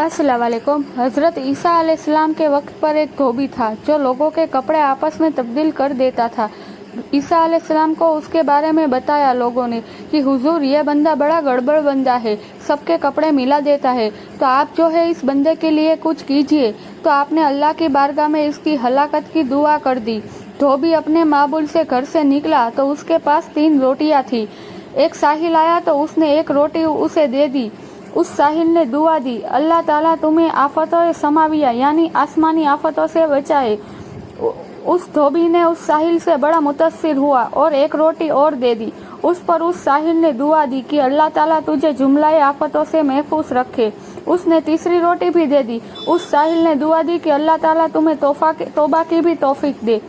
अस्सलाम वालेकुम। हज़रत ईसा अलैहिस्सलाम के वक्त पर एक धोबी था जो लोगों के कपड़े आपस में तब्दील कर देता था। ईसा अलैहिस्सलाम को उसके बारे में बताया लोगों ने कि हुजूर, ये बंदा बड़ा गड़बड़ बंदा है, सबके कपड़े मिला देता है, तो आप जो है इस बंदे के लिए कुछ कीजिए। तो आपने अल्लाह की बारगाह में इसकी हलाकत की दुआ कर दी। धोबी अपने माबूल से घर से निकला तो उसके पास 3 रोटियां थी। एक साहिल आया तो उसने एक रोटी उसे दे दी। उस साहिल ने दुआ दी, अल्लाह ताला तुम्हें आफतों समाविया यानी आसमानी आफतों से बचाए। उस धोबी ने उस साहिल से बड़ा मुतस्सिर हुआ और एक रोटी और दे दी। उस पर उस साहिल ने दुआ दी कि अल्लाह ताला तुझे जुमलाए आफतों से महफूज रखे। उसने तीसरी रोटी भी दे दी। उस साहिल ने दुआ दी कि अल्लाह ताला तुम्हें तौबा की भी तौफीक दे।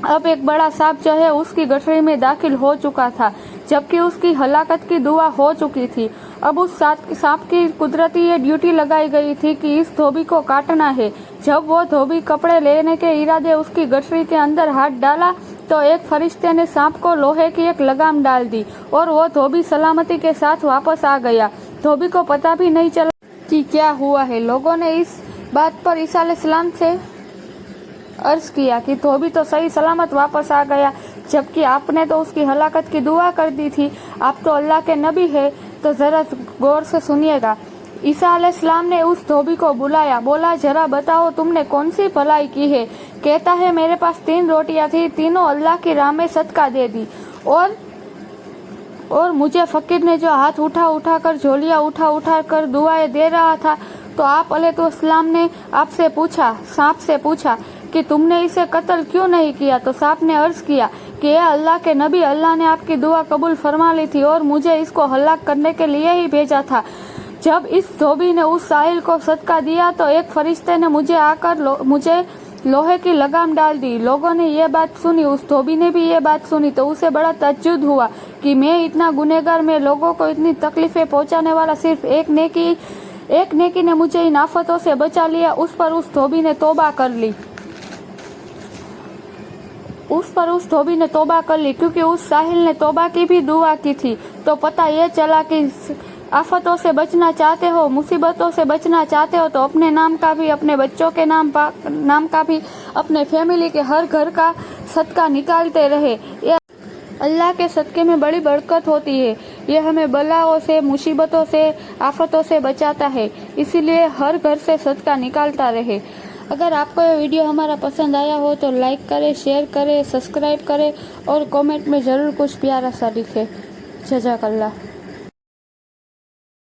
अब एक बड़ा सांप जो है उसकी गठरी में दाखिल हो चुका था, जबकि उसकी हलाकत की दुआ हो चुकी थी। अब उस सांप की कुदरती ये ड्यूटी लगाई गई थी कि इस धोबी को काटना है। जब वो धोबी कपड़े लेने के इरादे उसकी गठरी के अंदर हाथ डाला तो एक फरिश्ते ने सांप को लोहे की एक लगाम डाल दी और वो धोबी सलामती के साथ वापस आ गया। धोबी को पता भी नहीं चला कि क्या हुआ है। लोगों ने इस बात पर ईसा अलैहिस्सलाम से अर्ज किया कि धोबी तो सही सलामत वापस आ गया, जबकि आपने तो उसकी हलाकत की दुआ कर दी थी। आप तो अल्लाह के नबी है, तो जरा गौर से सुनिएगा। ईसा अलैहिस्सलाम ने उस धोबी को बुलाया, बोला, जरा बताओ तुमने कौन सी भलाई की है। कहता है, मेरे पास 3 रोटियां थी, तीनों अल्लाह की राह में सदका दे दी और मुझे फकीर ने जो हाथ उठा कर झोलियां उठा कर दुआएं दे रहा था, तो आप अलैहिस्सलाम ने सांप से पूछा कि तुमने इसे कत्ल क्यों नहीं किया। तो सांप ने अर्ज किया कि अल्लाह के नबी, अल्लाह ने आपकी दुआ कबूल फरमा ली थी और मुझे इसको हलाक करने के लिए ही भेजा था। जब इस धोबी ने उस साहिल को सदका दिया तो एक फरिश्ते ने मुझे लोहे की लगाम डाल दी। लोगों ने ये बात सुनी, उस धोबी ने भी ये बात सुनी तो उसे बड़ा तज्जुब हुआ कि मैं इतना गुनहगार, मैं लोगों को इतनी तकलीफें पहुंचाने वाला, सिर्फ एक नेकी ने मुझे इन आफतों से बचा लिया। उस पर उस धोबी ने तौबा कर ली क्योंकि उस साहिल ने तौबा की भी दुआ की थी। तो पता ये चला कि आफतों से बचना चाहते हो, मुसीबतों से बचना चाहते हो, तो अपने नाम का भी, अपने बच्चों के नाम का भी, अपने फैमिली के हर घर का सदका निकालते रहे। ये अल्लाह के सदके में बड़ी बरकत होती है। ये हमें बलाओं से, मुसीबतों से, आफतों से बचाता है। इसीलिए हर घर से सदका निकालता रहे। अगर आपको ये वीडियो हमारा पसंद आया हो तो लाइक करें, शेयर करें, सब्सक्राइब करें और कमेंट में ज़रूर कुछ प्यारा सा लिखें। जज़ाकल्लाह।